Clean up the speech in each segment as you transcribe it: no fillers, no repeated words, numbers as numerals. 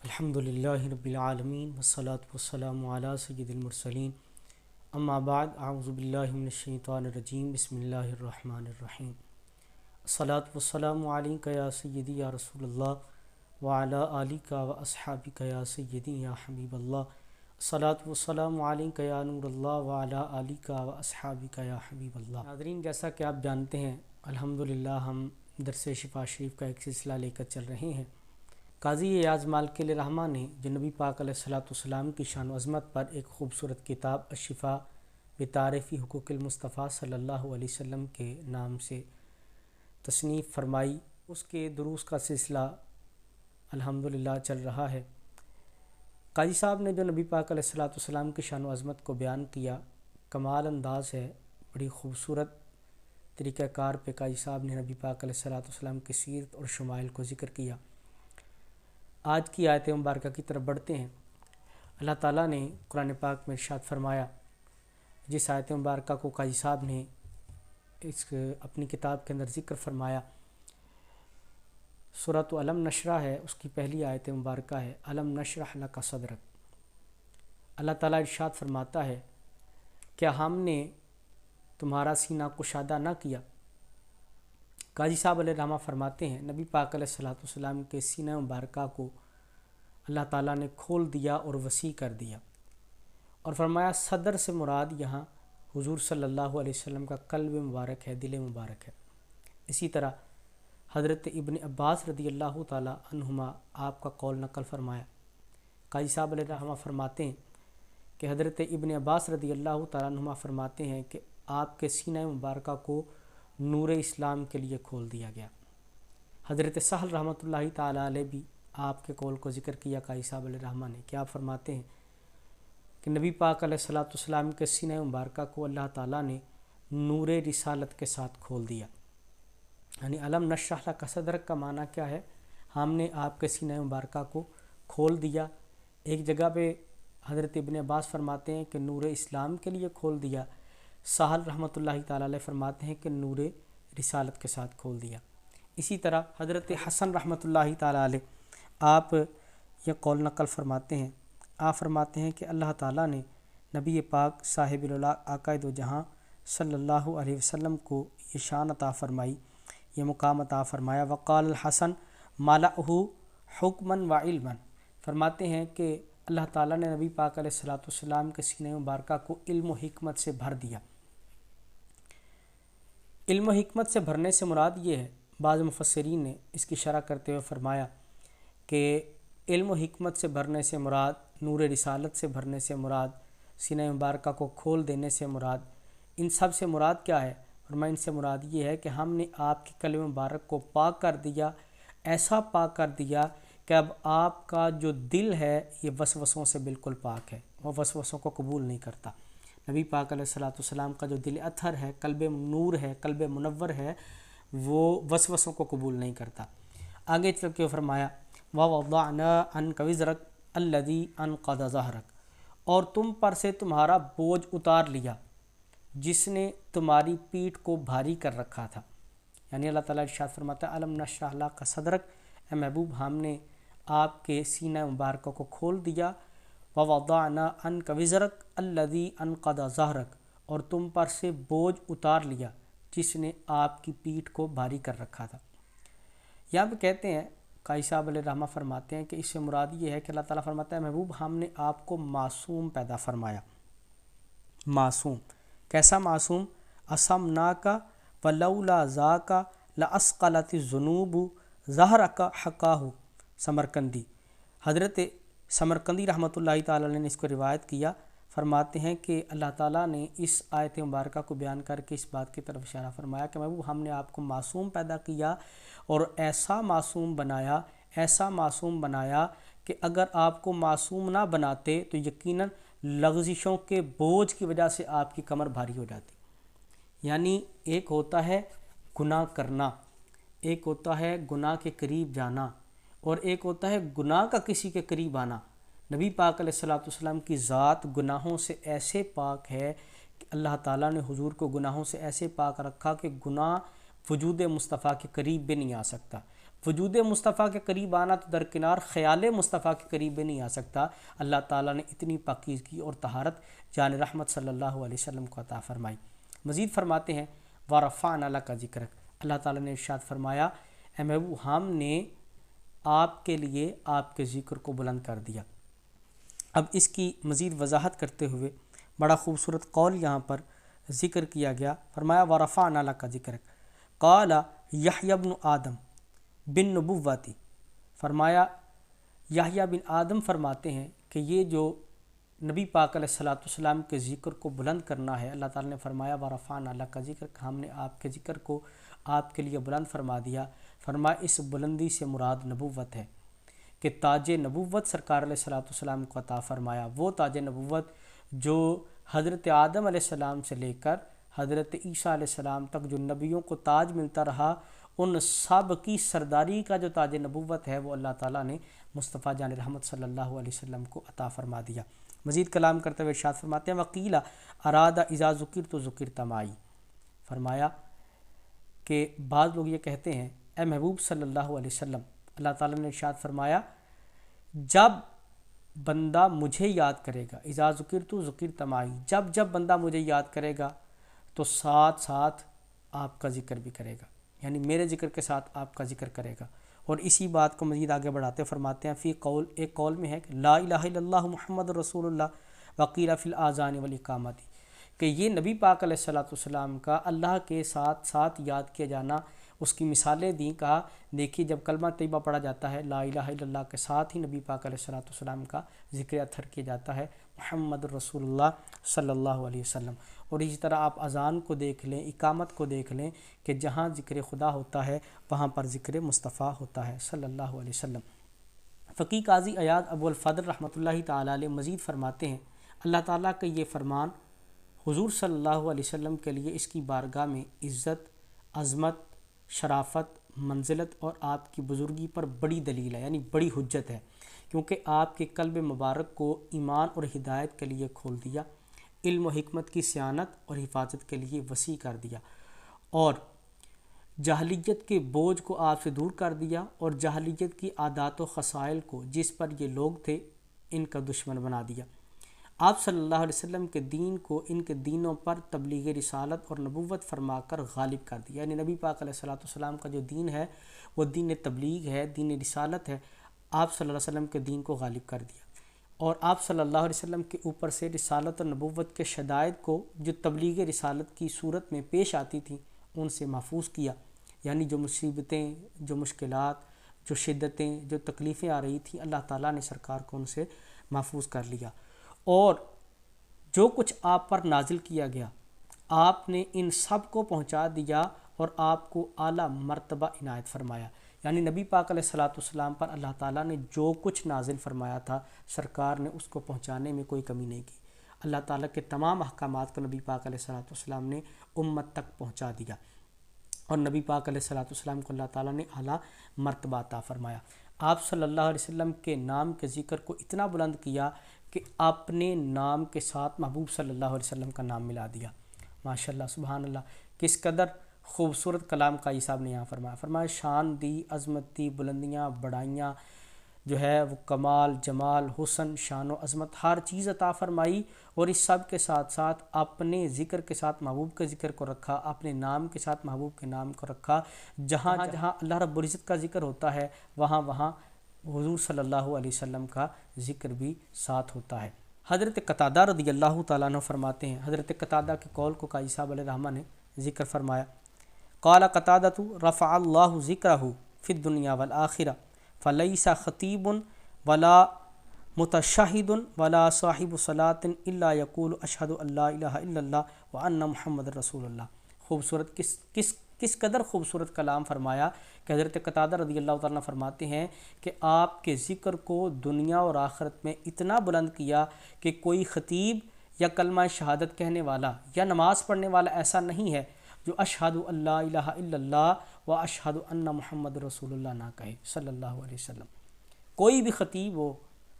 الحمدللہ رب العالمین والصلاة والسلام علی سید المرسلین اما بعد اعوذ باللہ من الشیطان الرجیم بسم اللہ الرحمن الرحیم الصلاة والسلام علیکہ یا سیدی یا رسول اللہ وعلی آلکہ و اصحابکہ یا سیدی یا حبیب اللہ الصلاة والسلام علیکہ یا نور اللہ وعلی آلکہ و اصحابکہ یا حبیب اللہ۔ ناظرین، جیسا کہ آپ جانتے ہیں الحمدللہ ہم درس شفا شریف کا ایک سلسلہ لے کر چل رہے ہیں۔ قاضی ایاز مالک الرحمہ نے جو نبی پاک علیہ السلام کی شان و عظمت پر ایک خوبصورت کتاب الشفا بتعریف حقوق المصطفیٰ صلی اللہ علیہ وسلم کے نام سے تصنیف فرمائی، اس کے دروس کا سلسلہ الحمدللہ چل رہا ہے۔ قاضی صاحب نے جو نبی پاک علیہ السلام کی شان و عظمت کو بیان کیا، کمال انداز ہے، بڑی خوبصورت طریقہ کار پہ قاضی صاحب نے نبی پاک علیہ السلام کی سیرت اور شمائل کو ذکر کیا۔ آج کی آیت مبارکہ کی طرف بڑھتے ہیں۔ اللہ تعالیٰ نے قرآن پاک میں ارشاد فرمایا، جس آیت مبارکہ کو قاضی صاحب نے اپنی کتاب کے اندر ذکر فرمایا، سورۃ علم نشرہ ہے، اس کی پہلی آیت مبارکہ ہے علم نشرح لک صدرک۔ اللہ تعالیٰ ارشاد فرماتا ہے، کیا ہم نے تمہارا سینہ کشادہ نہ کیا؟ قاضی صاحب علیہ الرحمہ فرماتے ہیں، نبی پاک علیہ السلام کے سینہ مبارکہ کو اللہ تعالیٰ نے کھول دیا اور وسیع کر دیا، اور فرمایا صدر سے مراد یہاں حضور صلی اللہ علیہ وسلم کا قلب مبارک ہے، دل مبارک ہے۔ اسی طرح حضرت ابن عباس رضی اللہ تعالیٰ عنہما آپ کا قول نقل فرمایا۔ قاضی صاحب علیہ الرحمہ فرماتے ہیں کہ حضرت ابن عباس رضی اللہ تعالیٰ عنہما فرماتے ہیں کہ آپ کے سینہ مبارکہ کو نور اسلام کے لیے کھول دیا گیا۔ حضرت سہل رحمۃ اللہ تعالیٰ علیہ بھی آپ کے قول کو ذکر کیا قاضی صاحب علیہ الرحمہ نے، کہ آپ فرماتے ہیں کہ نبی پاک علیہ السلام کے سینہ مبارکہ کو اللہ تعالیٰ نے نور رسالت کے ساتھ کھول دیا۔ یعنی علم نشرح لک صدرک کا معنی کیا ہے؟ ہم نے آپ کے سینہ مبارکہ کو کھول دیا۔ ایک جگہ پہ حضرت ابن عباس فرماتے ہیں کہ نور اسلام کے لیے کھول دیا، سہل رحمۃ اللہ تعالیٰ علیہ فرماتے ہیں کہ نور رسالت کے ساتھ کھول دیا۔ اسی طرح حضرت حسن رحمۃ اللہ تعالیٰ علیہ آپ یہ قول نقل فرماتے ہیں، آپ فرماتے ہیں کہ اللہ تعالیٰ نے نبی پاک صاحب الولا عقائد و جہاں صلی اللہ علیہ وسلم کو یہ شان عطا فرمائی، یہ مقام عطا فرمایا۔ وقال الحسن ملأہ حکما و علما، فرماتے ہیں کہ اللہ تعالیٰ نے نبی پاک علیہ السلام کے سینہ مبارکہ کو علم و حکمت سے بھر دیا۔ علم و حکمت سے بھرنے سے مراد یہ ہے، بعض مفسرین نے اس کی شرح کرتے ہوئے فرمایا کہ علم و حکمت سے بھرنے سے مراد، نور رسالت سے بھرنے سے مراد، سینہ مبارکہ کو کھول دینے سے مراد، ان سب سے مراد کیا ہے؟ فرمایا ان سے مراد یہ ہے کہ ہم نے آپ کے قلب مبارک کو پاک کر دیا، ایسا پاک کر دیا کہ اب آپ کا جو دل ہے یہ وسوسوں سے بالکل پاک ہے، وہ وسوسوں کو قبول نہیں کرتا۔ نبی پاک علیہ السلام کا جو دل اطہر ہے، قلب نور ہے، قلب منور ہے، وہ وسوسوں کو قبول نہیں کرتا۔ آگے چل کے فرمایا وَوَضَعْنَا عَنْكَ وِزْرَكَ الَّذِي أَنْقَضَ ظَهْرَكَ، اور تم پر سے تمہارا بوجھ اتار لیا جس نے تمہاری پیٹھ کو بھاری کر رکھا تھا۔ یعنی اللہ تعالیٰ ارشاد فرماتا ہے علم نشرح لک صدرک، اے محبوب ہم نے آپ کے سینہ مبارکہ کو کھول دیا۔ وَوَضَعْنَا عَنْكَ وِزْرَكَ الَّذِي أَنْقَضَ ظَهْرَكَ، اور تم پر سے بوجھ اتار لیا جس نے آپ کی پیٹھ کو بھاری کر رکھا تھا۔ یہاں پہ کہتے ہیں، قاضی صاحب علیہ الرحمہ فرماتے ہیں کہ اس سے مراد یہ ہے کہ اللہ تعالیٰ فرماتا ہے محبوب ہم نے آپ کو معصوم پیدا فرمایا۔ معصوم کیسا معصوم؟ اسمناک ولولا ذاک لاثقلت الذنوب ظہرک حقاہ، سمرقندی۔ حضرت سمرقندی رحمۃ اللہ تعالیٰ نے اس کو روایت کیا، فرماتے ہیں کہ اللہ تعالیٰ نے اس آیت مبارکہ کو بیان کر کے اس بات کی طرف اشارہ فرمایا کہ محبوب ہم نے آپ کو معصوم پیدا کیا اور ایسا معصوم بنایا، ایسا معصوم بنایا کہ اگر آپ کو معصوم نہ بناتے تو یقیناً لغزشوں کے بوجھ کی وجہ سے آپ کی کمر بھاری ہو جاتی۔ یعنی ایک ہوتا ہے گناہ کرنا، ایک ہوتا ہے گناہ کے قریب جانا، اور ایک ہوتا ہے گناہ کا کسی کے قریب آنا۔ نبی پاک علیہ السلام کی ذات گناہوں سے ایسے پاک ہے کہ اللہ تعالیٰ نے حضور کو گناہوں سے ایسے پاک رکھا کہ گناہ وجود مصطفیٰ کے قریب بھی نہیں آ سکتا۔ وجود مصطفیٰ کے قریب آنا تو درکنار خیال مصطفیٰ کے قریب بھی نہیں آ سکتا۔ اللہ تعالیٰ نے اتنی پاکیزگی اور طہارت جان رحمت صلی اللہ علیہ وسلم کو عطا فرمائی۔ مزید فرماتے ہیں وَرَفَعْنَا لَكَ ذِكْرَكَ، اللہ تعالیٰ نے ارشاد فرمایا اے محبوب ہم نے آپ کے لیے آپ کے ذکر کو بلند کر دیا۔ اب اس کی مزید وضاحت کرتے ہوئے بڑا خوبصورت قول یہاں پر ذکر کیا گیا، فرمایا وَرَفَعْنَا لَكَ ذِكْرَكَ قَالَ یحییٰ بن آدم بن نبوتی، فرمایا یحییٰ بن آدم فرماتے ہیں کہ یہ جو نبی پاک علیہ الصلوۃ والسلام کے ذکر کو بلند کرنا ہے، اللہ تعالیٰ نے فرمایا وَرَفَعْنَا لَكَ ذِكْرَكَ، ہم نے آپ کے ذکر کو آپ کے لیے بلند فرما دیا۔ فرمایا اس بلندی سے مراد نبوت ہے کہ تاج نبوت سرکار علیہ الصلوۃ والسلام کو عطا فرمایا، وہ تاج نبوت جو حضرت آدم علیہ السلام سے لے کر حضرت عیسیٰ علیہ السلام تک جو نبیوں کو تاج ملتا رہا، ان سب کی سرداری کا جو تاج نبوت ہے وہ اللہ تعالیٰ نے مصطفیٰ جان رحمت صلی اللہ علیہ وسلم کو عطا فرما دیا۔ مزید کلام کرتے ہوئے ارشاد فرماتے ہیں وقیل اراد اذا ذکرت ذکرت معی، فرمایا کہ بعض لوگ یہ کہتے ہیں اے محبوب صلی اللہ علیہ وسلم، اللہ تعالیٰ نے ارشاد فرمایا جب بندہ مجھے یاد کرے گا، اذا ذکرت ذکرت معی، جب جب بندہ مجھے یاد کرے گا تو ساتھ ساتھ آپ کا ذکر بھی کرے گا، یعنی میرے ذکر کے ساتھ آپ کا ذکر کرے گا۔ اور اسی بات کو مزید آگے بڑھاتے فرماتے ہیں فی قول، ایک قول میں ہے کہ لا الہ الا اللہ محمد رسول اللہ وقیل فی الاذان والاقامت، کہ یہ نبی پاک علیہ الصلوۃ والسلام کا اللہ کے ساتھ ساتھ یاد کیا جانا، اس کی مثالیں دیں، کہا دیکھیے جب کلمہ طیبہ پڑھا جاتا ہے لا الہ الا اللہ کے ساتھ ہی نبی پاک علیہ الصلوۃ والسلام کا ذکر اطہر کیا جاتا ہے محمد رسول اللہ صلی اللہ علیہ وسلم۔ اور اسی طرح آپ اذان کو دیکھ لیں، اقامت کو دیکھ لیں کہ جہاں ذکر خدا ہوتا ہے وہاں پر ذکر مصطفیٰ ہوتا ہے صلی اللہ علیہ وسلم۔ فقی قاضی عیاض ابو الفضل رحمۃ اللہ تعالیٰ علیہ مزید فرماتے ہیں اللہ تعالیٰ کا یہ فرمان حضور صلی اللہ علیہ وسلم کے لیے اس کی بارگاہ میں عزت، عظمت، شرافت، منزلت اور آپ کی بزرگی پر بڑی دلیل ہے، یعنی بڑی حجت ہے، کیونکہ آپ کے قلب مبارک کو ایمان اور ہدایت کے لیے کھول دیا، علم و حکمت کی صیانت اور حفاظت کے لیے وسیع کر دیا، اور جاہلیت کے بوجھ کو آپ سے دور کر دیا، اور جاہلیت کی عادات و خصائل کو جس پر یہ لوگ تھے ان کا دشمن بنا دیا۔ آپ صلی اللہ علیہ وسلم کے دین کو ان کے دینوں پر تبلیغ رسالت اور نبوت فرما کر غالب کر دیا، یعنی نبی پاک علیہ الصلوۃ والسلام کا جو دین ہے وہ دین تبلیغ ہے، دین رسالت ہے، آپ صلی اللہ علیہ وسلم کے دین کو غالب کر دیا، اور آپ صلی اللہ علیہ وسلم کے اوپر سے رسالت اور نبوت کے شدائد کو جو تبلیغ رسالت کی صورت میں پیش آتی تھیں ان سے محفوظ کیا، یعنی جو مصیبتیں، جو مشکلات، جو شدتیں، جو تکلیفیں آ رہی تھیں اللہ تعالیٰ نے سرکار کو ان سے محفوظ کر لیا، اور جو کچھ آپ پر نازل کیا گیا آپ نے ان سب کو پہنچا دیا اور آپ کو اعلیٰ مرتبہ عنایت فرمایا، یعنی نبی پاک علیہ الصلوۃ والسلام پر اللہ تعالیٰ نے جو کچھ نازل فرمایا تھا سرکار نے اس کو پہنچانے میں کوئی کمی نہیں کی، اللہ تعالیٰ کے تمام احکامات کو نبی پاک علیہ الصلوۃ والسلام نے امت تک پہنچا دیا، اور نبی پاک علیہ الصلوۃ والسلام کو اللہ تعالیٰ نے اعلیٰ مرتبہ عطا فرمایا۔ آپ صلی اللہ علیہ وسلم کے نام کے ذکر کو اتنا بلند کیا کہ اپنے نام کے ساتھ محبوب صلی اللہ علیہ وسلم کا نام ملا دیا۔ ماشاءاللہ، سبحان اللہ، کس قدر خوبصورت کلام قاضی صاحب نے یہاں فرمایا شان دی، عظمت دی، بلندیاں، بڑائیاں جو ہے وہ کمال، جمال، حسن، شان و عظمت ہر چیز عطا فرمائی، اور اس سب کے ساتھ ساتھ اپنے ذکر کے ساتھ محبوب کے ذکر کو رکھا، اپنے نام کے ساتھ محبوب کے نام کو رکھا، جہاں جہاں اللہ رب العزت کا ذکر ہوتا ہے وہاں وہاں حضور صلی اللہ علیہ وسلم کا ذکر بھی ساتھ ہوتا ہے۔ حضرت قتادہ رضی اللہ تعالیٰ عنہ فرماتے ہیں، حضرت قتادہ کے قول کو قاضی صاحب علیہ رحمہ نے ذکر فرمایا، قال قتادہ رفع اللہ ذکرہ فی الدنیا والآخرہ فلیس خطیب ولا متشہد ولا صاحب صلاۃ الا یقول اشہد ان لا الہ الا اللہ وان محمد رسول اللہ۔ خوبصورت، کس قدر خوبصورت کلام فرمایا کہ حضرت قتادہ رضی اللہ تعالیٰ فرماتے ہیں کہ آپ کے ذکر کو دنیا اور آخرت میں اتنا بلند کیا کہ کوئی خطیب یا کلمہ شہادت کہنے والا یا نماز پڑھنے والا ایسا نہیں ہے جو اشہد ان لا الہ الا اللہ و اشہد ان محمد رسول اللہ نہ کہے صلی اللہ علیہ وسلم۔ کوئی بھی خطیب ہو،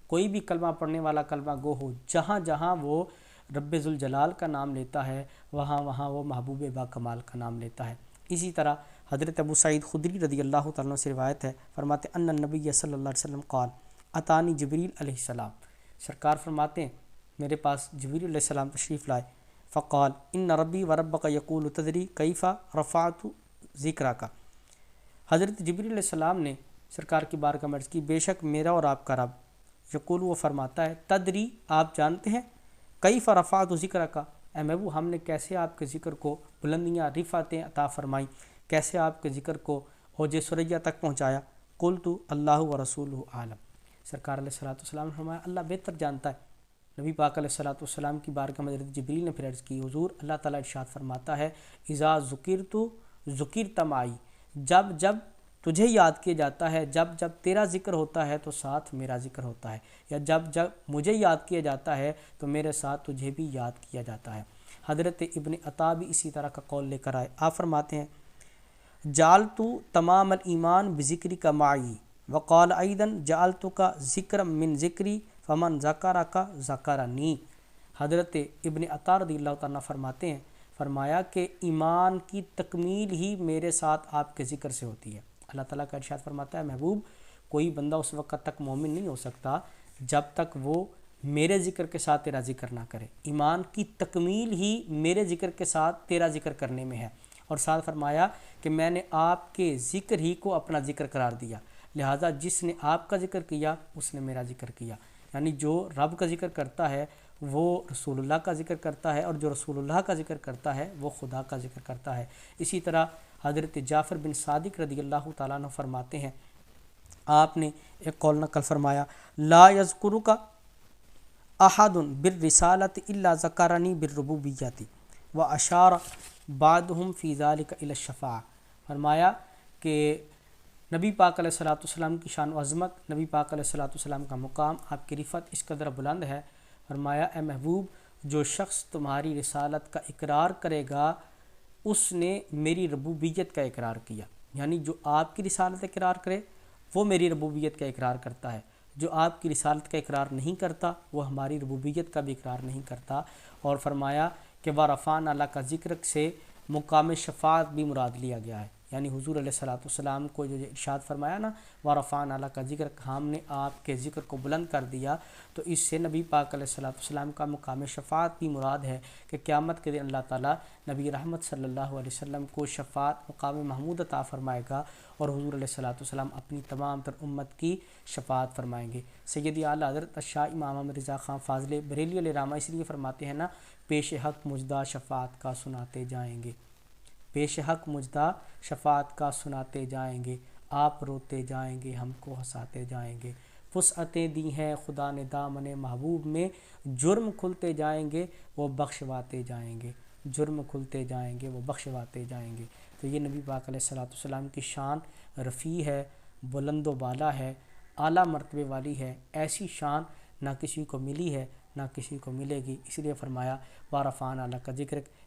کوئی بھی کلمہ پڑھنے والا کلمہ گو ہو، جہاں جہاں وہ رب ذوالجلال کا نام لیتا ہے وہاں وہاں وہ محبوب با کمال کا نام لیتا ہے۔ اسی طرح حضرت ابو سعید خدری رضی اللہ تعالیٰ عنہ سے روایت ہے، فرماتے ان النبی صلی اللہ علیہ وسلم قال اتانی جبریل علیہ السلام، سرکار فرماتے ہیں میرے پاس جبریل علیہ السلام تشریف لائے، فقال ان ربی و ربک یقول تدری کیف رفعت ذکرک، حضرت جبریل علیہ السلام نے سرکار کی بارگاہ میں عرض کی بے شک میرا اور آپ کا رب یقول وہ فرماتا ہے تدری آپ جانتے ہیں کیف رفعت ذکرک، اے محبوب ہم نے کیسے آپ کے ذکر کو بلندیاں رفعتیں عطا فرمائیں، کیسے آپ کے ذکر کو اوج ثریا تک پہنچایا، قلت اللہ و رسولہ عالم، سرکار علیہ الصلوۃ والسلام نے فرمایا اللہ بہتر جانتا ہے۔ نبی پاک علیہ الصلوۃ والسلام کی بارگاہ میں حضرت جبریل نے پھر عرض کی حضور اللہ تعالیٰ ارشاد فرماتا ہے اذا ذکرت ذکرت معی، جب جب تجھے یاد کیا جاتا ہے، جب جب تیرا ذکر ہوتا ہے تو ساتھ میرا ذکر ہوتا ہے، یا جب جب مجھے یاد کیا جاتا ہے تو میرے ساتھ تجھے بھی یاد کیا جاتا ہے۔ حضرت ابن عطا بھی اسی طرح کا قول لے کر آئے، آپ فرماتے ہیں جعلت تمام الایمان بذکری کا معی، وقال ایدن جعلتک ذکر من ذکری فمن ذکرک ذکرنی، حضرت ابن عطا رضی اللہ تعالیٰ فرماتے ہیں فرمایا کہ ایمان کی تکمیل ہی میرے ساتھ آپ کے ذکر سے ہوتی ہے۔ اللہ تعالیٰ کا ارشاد فرماتا ہے محبوب کوئی بندہ اس وقت تک مومن نہیں ہو سکتا جب تک وہ میرے ذکر کے ساتھ تیرا ذکر نہ کرے، ایمان کی تکمیل ہی میرے ذکر کے ساتھ تیرا ذکر کرنے میں ہے، اور ساتھ فرمایا کہ میں نے آپ کے ذکر ہی کو اپنا ذکر قرار دیا، لہٰذا جس نے آپ کا ذکر کیا اس نے میرا ذکر کیا، یعنی جو رب کا ذکر کرتا ہے وہ رسول اللہ کا ذکر کرتا ہے، اور جو رسول اللہ کا ذکر کرتا ہے وہ خدا کا ذکر کرتا ہے۔ اسی طرح حضرت جعفر بن صادق رضی اللہ تعالیٰ عنہ فرماتے ہیں آپ نے ایک قول نقل فرمایا لا یذکرک احد بالرسالۃ الا ذکرنی بالربوبیۃ واشار بعضهم فی ذلک الی الشفاعہ، فرمایا کہ نبی پاک علیہ الصلوۃ والسلام کی شان و عظمت، نبی پاک علیہ الصلوۃ والسلام کا مقام، آپ کی رفعت اس قدر بلند ہے، فرمایا اے محبوب جو شخص تمہاری رسالت کا اقرار کرے گا اس نے میری ربوبیت کا اقرار کیا، یعنی جو آپ کی رسالت اقرار کرے وہ میری ربوبیت کا اقرار کرتا ہے، جو آپ کی رسالت کا اقرار نہیں کرتا وہ ہماری ربوبیت کا بھی اقرار نہیں کرتا، اور فرمایا کہ وَرَفَعْنَا لَكَ ذِكْرَكَ سے مقام شفاعت بھی مراد لیا گیا ہے، یعنی حضور علیہ الصلوۃ والسلام کو جو ارشاد فرمایا نا وَرَفَعْنَا لَكَ ذِكْرَكَ، ہم نے آپ کے ذکر کو بلند کر دیا، تو اس سے نبی پاک علیہ الصلوۃ والسلام کا مقام شفاعت بھی مراد ہے کہ قیامت کے دن اللہ تعالیٰ نبی رحمت صلی اللہ علیہ وسلم کو شفاعت مقام محمود عطا فرمائے گا، اور حضور علیہ الصلوۃ والسلام اپنی تمام تر امت کی شفاعت فرمائیں گے۔ سیدی اعلیٰ حضرت شاہ امام احمد رضا خان فاضل بریلوی علیہ رحمہ اس لیے فرماتے ہیں نا پیش حق مجدہ شفاعت کا سناتے جائیں گے، پیش حق مجدہ شفاعت کا سناتے جائیں گے، آپ روتے جائیں گے ہم کو ہنساتے جائیں گے، وسعتیں دی ہیں خدا نے دامن محبوب میں، جرم کھلتے جائیں گے وہ بخشواتے جائیں گے، جرم کھلتے جائیں گے وہ بخشواتے جائیں گے۔ تو یہ نبی پاک علیہ الصلوۃ والسلام کی شان رفیع ہے، بلند و بالا ہے، اعلیٰ مرتبے والی ہے، ایسی شان نہ کسی کو ملی ہے نہ کسی کو ملے گی، اس لیے فرمایا وَرَفَعْنَا لَكَ ذِكْرَكَ،